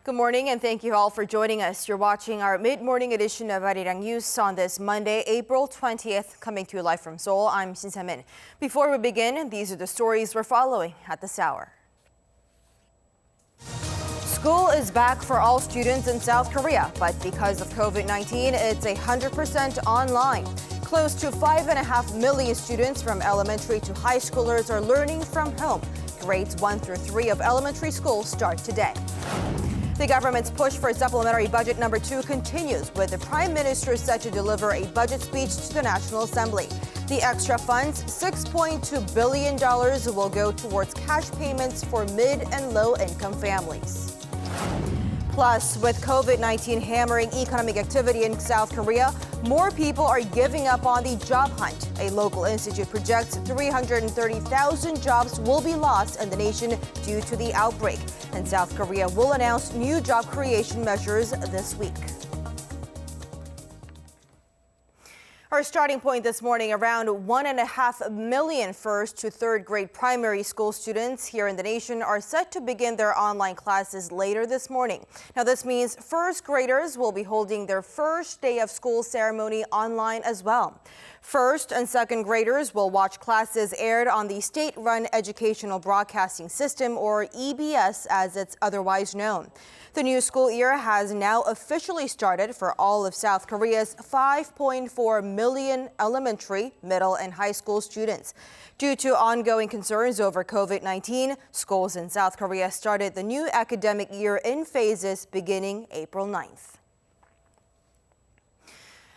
Good morning and thank you all for joining us. You're watching our mid-morning edition of Arirang News on this Monday, April 20th, coming to you live from Seoul. I'm Shin Se-min. Before we begin, these are the stories we're following at this hour. School is back for all students in South Korea, but because of COVID-19, it's 100% online. Close to 5.5 million students from elementary to high schoolers are learning from home. Grades 1 through 3 of elementary school start today. The government's push for supplementary budget number 2 continues, with the Prime Minister set to deliver a budget speech to the National Assembly. The extra funds, $6.2 billion, will go towards cash payments for mid- and low-income families. Plus, with COVID-19 hammering economic activity in South Korea, more people are giving up on the job hunt. A local institute projects 330,000 jobs will be lost in the nation due to the outbreak. And South Korea will announce new job creation measures this week. Our starting point this morning, around 1.5 million first to third grade primary school students here in the nation are set to begin their online classes later this morning. Now, this means first graders will be holding their first day of school ceremony online as well. First and second graders will watch classes aired on the state-run Educational Broadcasting System, or EBS as it's otherwise known. The new school year has now officially started for all of South Korea's 5.4 million elementary, middle, and high school students. Due to ongoing concerns over COVID-19, schools in South Korea started the new academic year in phases beginning April 9th.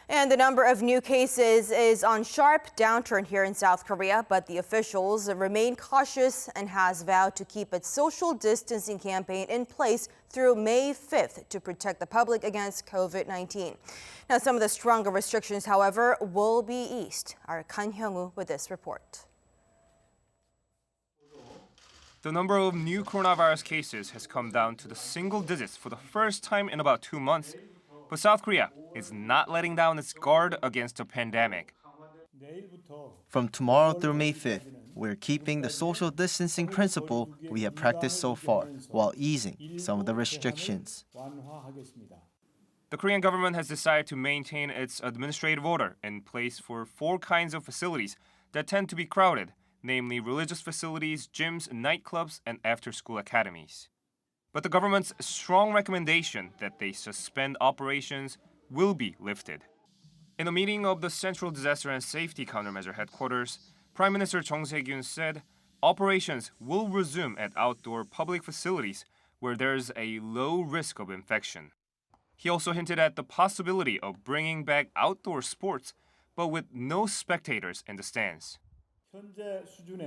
And the number of new cases is on sharp downturn here in South Korea, but the officials remain cautious and has vowed to keep its social distancing campaign in place through May 5th to protect the public against COVID-19. Now, some of the stronger restrictions, however, will be eased. Our Kan Hyung-woo with this report. The number of new coronavirus cases has come down to the single digits for the first time in about 2 months. But South Korea is not letting down its guard against the pandemic. From tomorrow through May 5th, we're keeping the social distancing principle we have practiced so far, while easing some of the restrictions. The Korean government has decided to maintain its administrative order in place for 4 kinds of facilities that tend to be crowded, namely religious facilities, gyms, nightclubs, and after-school academies. But the government's strong recommendation that they suspend operations will be lifted. In a meeting of the Central Disaster and Safety Countermeasure Headquarters, Prime Minister Chung Se-kyun said operations will resume at outdoor public facilities where there's a low risk of infection. He also hinted at the possibility of bringing back outdoor sports, but with no spectators in the stands.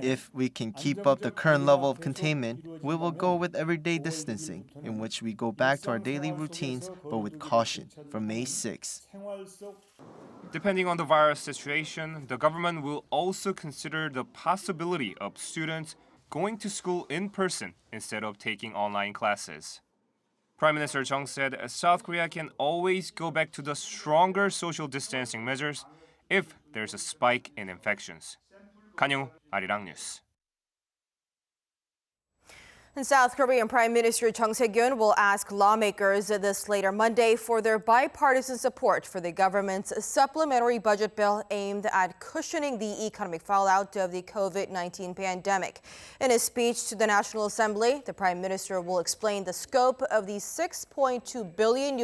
If we can keep up the current level of containment, we will go with everyday distancing, in which we go back to our daily routines, but with caution, from May 6. Depending on the virus situation, the government will also consider the possibility of students going to school in person instead of taking online classes. Prime Minister Chung said South Korea can always go back to the stronger social distancing measures if there's a spike in infections. Kan Hyung-woo, Arirang News. And South Korean Prime Minister Chung Se-kyun will ask lawmakers this later Monday for their bipartisan support for the government's supplementary budget bill aimed at cushioning the economic fallout of the COVID-19 pandemic. In his speech to the National Assembly, the Prime Minister will explain the scope of the $6.2 billion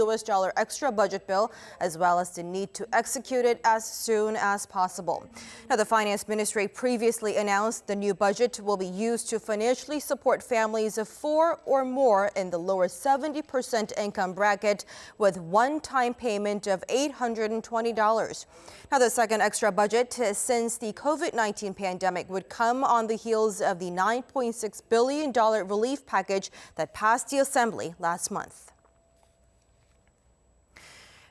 extra budget bill, as well as the need to execute it as soon as possible. Now, the Finance Ministry previously announced the new budget will be used to financially support families of 4 or more in the lower 70% income bracket with one-time payment of $820. Now, the second extra budget since the COVID-19 pandemic would come on the heels of the $9.6 billion relief package that passed the Assembly last month.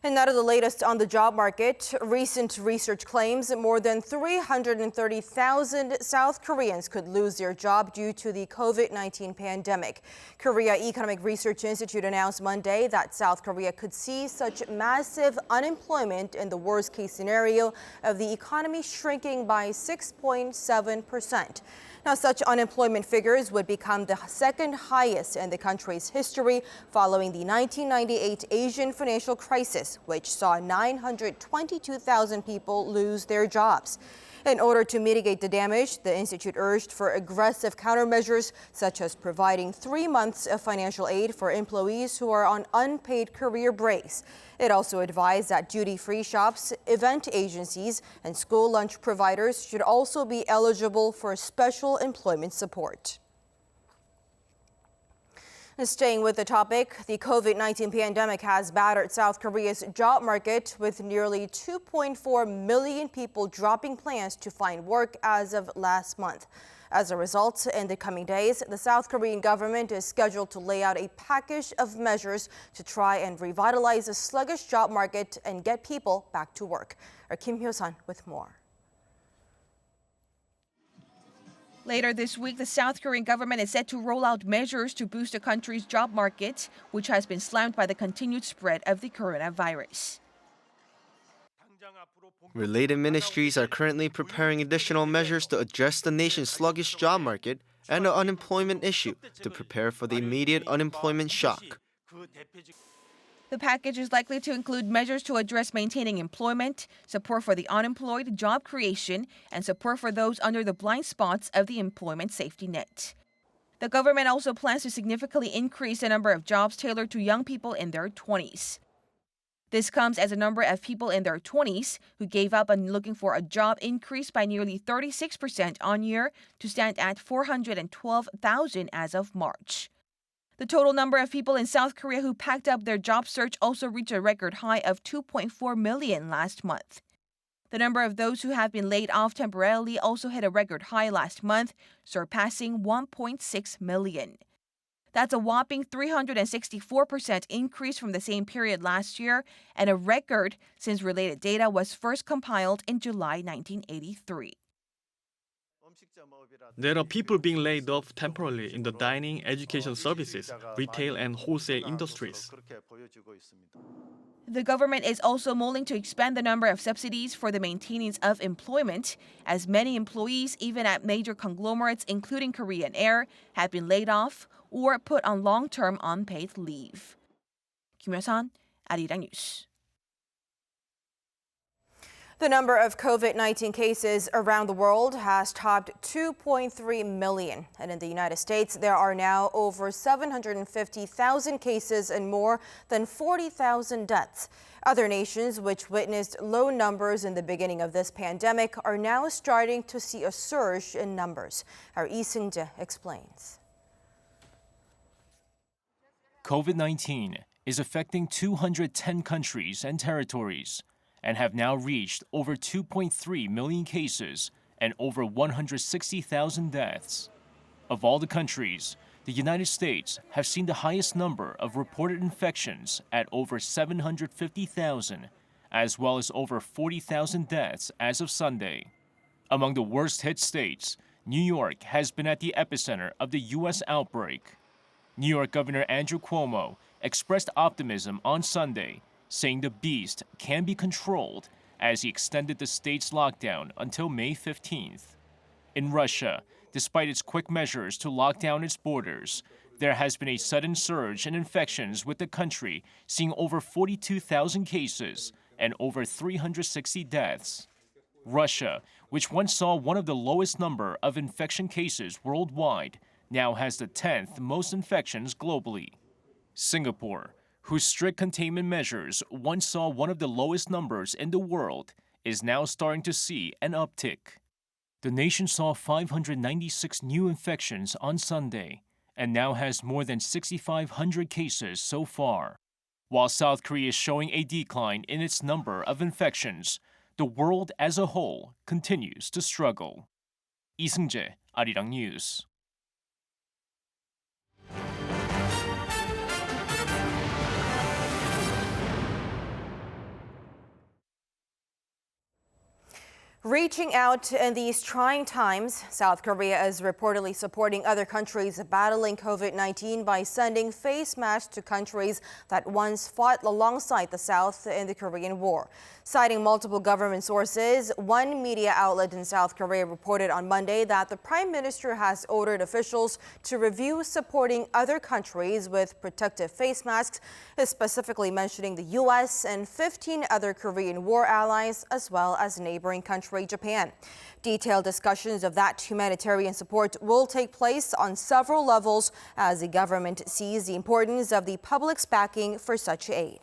And now to the latest on the job market. Recent research claims more than 330,000 South Koreans could lose their job due to the COVID-19 pandemic. Korea Economic Research Institute announced Monday that South Korea could see such massive unemployment in the worst-case scenario of the economy shrinking by 6.7%. Now, such unemployment figures would become the second highest in the country's history following the 1998 Asian financial crisis, which saw 922,000 people lose their jobs. In order to mitigate the damage, the institute urged for aggressive countermeasures, such as providing 3 months of financial aid for employees who are on unpaid career breaks. It also advised that duty-free shops, event agencies, and school lunch providers should also be eligible for special employment support. And staying with the topic, the COVID-19 pandemic has battered South Korea's job market, with nearly 2.4 million people dropping plans to find work as of last month. As a result, in the coming days, the South Korean government is scheduled to lay out a package of measures to try and revitalize the sluggish job market and get people back to work. Our Kim Hyo-sun with more. Later this week, the South Korean government is set to roll out measures to boost the country's job market, which has been slammed by the continued spread of the coronavirus. Related ministries are currently preparing additional measures to address the nation's sluggish job market and the unemployment issue to prepare for the immediate unemployment shock. The package is likely to include measures to address maintaining employment, support for the unemployed, job creation, and support for those under the blind spots of the employment safety net. The government also plans to significantly increase the number of jobs tailored to young people in their 20s. This comes as the number of people in their 20s who gave up on looking for a job increased by nearly 36% on year to stand at 412,000 as of March. The total number of people in South Korea who packed up their job search also reached a record high of 2.4 million last month. The number of those who have been laid off temporarily also hit a record high last month, surpassing 1.6 million. That's a whopping 364% increase from the same period last year, and a record since related data was first compiled in July 1983. There are people being laid off temporarily in the dining, education services, retail, and wholesale industries. The government is also mulling to expand the number of subsidies for the maintenance of employment, as many employees, even at major conglomerates including Korean Air, have been laid off or put on long-term unpaid leave. Kim Hyo-sun, Arirang News. The number of COVID-19 cases around the world has topped 2.3 million. And in the United States, there are now over 750,000 cases and more than 40,000 deaths. Other nations, which witnessed low numbers in the beginning of this pandemic, are now starting to see a surge in numbers. Our Lee Seung-jae explains. COVID-19 is affecting 210 countries and territories, and have now reached over 2.3 million cases and over 160,000 deaths. Of all the countries, the United States have seen the highest number of reported infections at over 750,000, as well as over 40,000 deaths as of Sunday. Among the worst-hit states, New York has been at the epicenter of the U.S. outbreak. New York Governor Andrew Cuomo expressed optimism on Sunday, saying the beast can be controlled as he extended the state's lockdown until May 15th. In Russia, despite its quick measures to lock down its borders, there has been a sudden surge in infections, with the country seeing over 42,000 cases and over 360 deaths. Russia, which once saw one of the lowest number of infection cases worldwide, now has the 10th most infections globally. Singapore, whose strict containment measures once saw one of the lowest numbers in the world, is now starting to see an uptick. The nation saw 596 new infections on Sunday and now has more than 6,500 cases so far. While South Korea is showing a decline in its number of infections, the world as a whole continues to struggle. Lee Seung-jae, Arirang News. Reaching out in these trying times, South Korea is reportedly supporting other countries battling COVID-19 by sending face masks to countries that once fought alongside the South in the Korean War. Citing multiple government sources, one media outlet in South Korea reported on Monday that the Prime Minister has ordered officials to review supporting other countries with protective face masks, specifically mentioning the U.S. and 15 other Korean War allies, as well as neighboring countries. Japan. Detailed discussions of that humanitarian support will take place on several levels as the government sees the importance of the public's backing for such aid.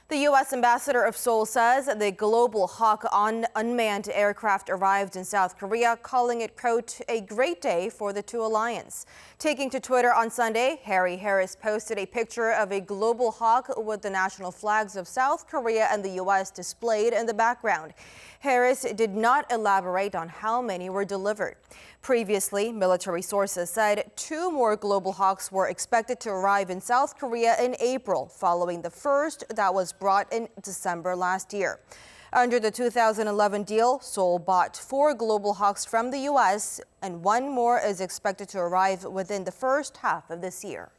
The U.S. ambassador of Seoul says the Global Hawk unmanned aircraft arrived in South Korea, calling it, quote, a great day for the two alliance. Taking to Twitter on Sunday, Harry Harris posted a picture of a Global Hawk with the national flags of South Korea and the U.S. displayed in the background. Harris did not elaborate on how many were delivered. Previously, military sources said 2 more Global Hawks were expected to arrive in South Korea in April, following the first that was brought in December last year. Under the 2011 deal, Seoul bought 4 Global Hawks from the U.S., and 1 more is expected to arrive within the first half of this year.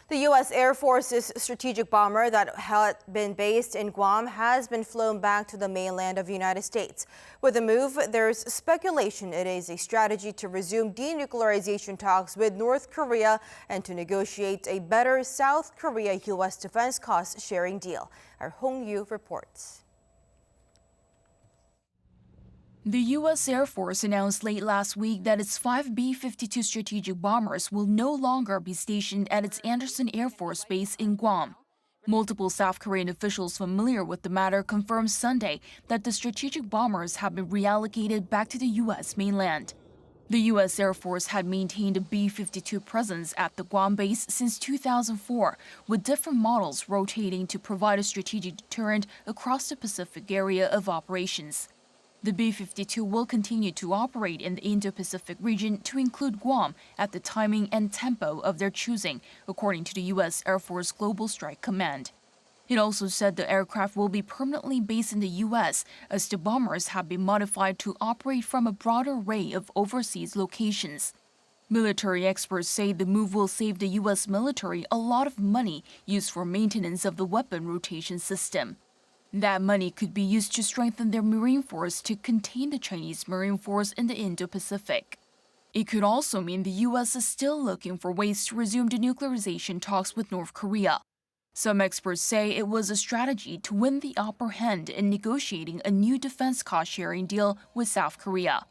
The U.S. Air Force's strategic bomber that had been based in Guam has been flown back to the mainland of the United States. With the move, there's speculation it is a strategy to resume denuclearization talks with North Korea and to negotiate a better South Korea-U.S. defense cost-sharing deal. Our Hong Yu reports. The U.S. Air Force announced late last week that its 5 B-52 strategic bombers will no longer be stationed at its Andersen Air Force Base in Guam. Multiple South Korean officials familiar with the matter confirmed Sunday that the strategic bombers have been reallocated back to the U.S. mainland. The U.S. Air Force had maintained a B-52 presence at the Guam base since 2004, with different models rotating to provide a strategic deterrent across the Pacific area of operations. The B-52 will continue to operate in the Indo-Pacific region to include Guam at the timing and tempo of their choosing, according to the U.S. Air Force Global Strike Command. It also said the aircraft will be permanently based in the U.S. as the bombers have been modified to operate from a broad array of overseas locations. Military experts say the move will save the U.S. military a lot of money used for maintenance of the weapon rotation system. That money could be used to strengthen their Marine Force to contain the Chinese Marine Force in the Indo-Pacific. It could also mean the U.S. is still looking for ways to resume denuclearization talks with North Korea. Some experts say it was a strategy to win the upper hand in negotiating a new defense cost-sharing deal with South Korea.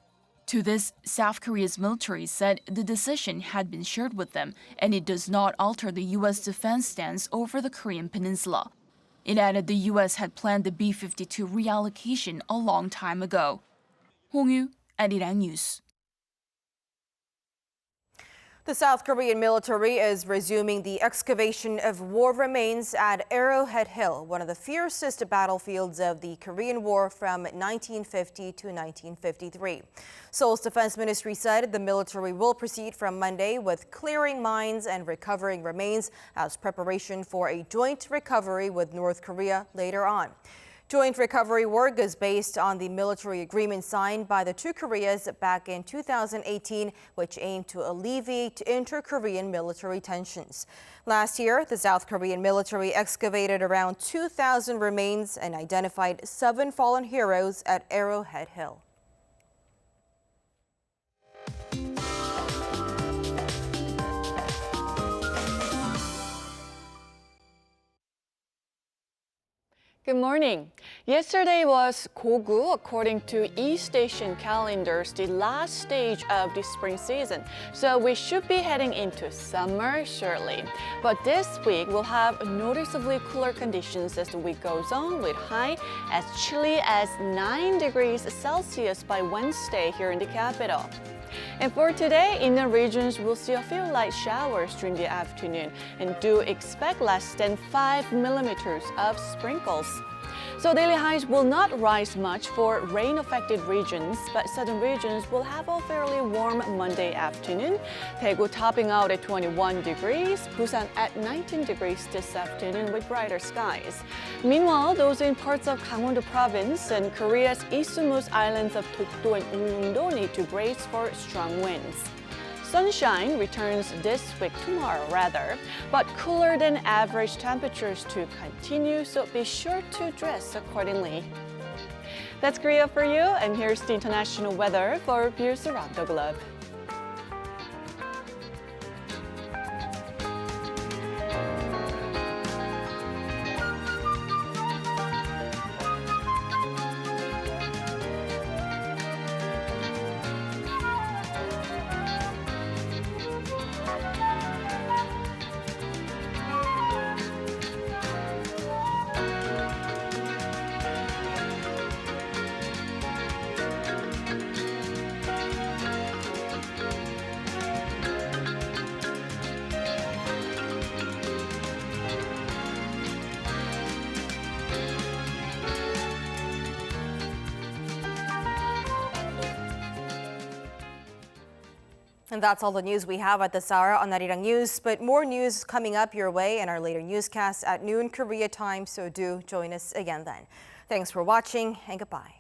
To this, South Korea's military said the decision had been shared with them and it does not alter the U.S. defense stance over the Korean peninsula. It added the U.S. had planned the B-52 reallocation a long time ago. Hong Yu, Arirang News. The South Korean military is resuming the excavation of war remains at Arrowhead Hill, one of the fiercest battlefields of the Korean War from 1950 to 1953. Seoul's defense ministry said the military will proceed from Monday with clearing mines and recovering remains as preparation for a joint recovery with North Korea later on. Joint recovery work is based on the military agreement signed by the two Koreas back in 2018, which aimed to alleviate inter-Korean military tensions. Last year, the South Korean military excavated around 2,000 remains and identified 7 fallen heroes at Arrowhead Hill. Good morning. Yesterday was Gogu, according to East Asian calendars, the last stage of the spring season. So we should be heading into summer shortly. But this week we'll have noticeably cooler conditions as the week goes on, with high as chilly as 9 degrees Celsius by Wednesday here in the capital. And for today, in the regions, we'll see a few light showers during the afternoon and do expect less than 5 millimeters of sprinkles. So daily highs will not rise much for rain-affected regions, but southern regions will have a fairly warm Monday afternoon. Daegu topping out at 21 degrees, Busan at 19 degrees this afternoon with brighter skies. Meanwhile, those in parts of Gangwon-do province and Korea's easternmost islands of Dokdo and Ulleung-do need to brace for strong winds. Sunshine returns this week, tomorrow rather, but cooler than average temperatures to continue, so be sure to dress accordingly. That's Korea for you, and here's the international weather for viewers around the globe. And that's all the news we have at this hour on Arirang News. But more news coming up your way in our later newscasts at noon Korea time, so do join us again then. Thanks for watching and goodbye.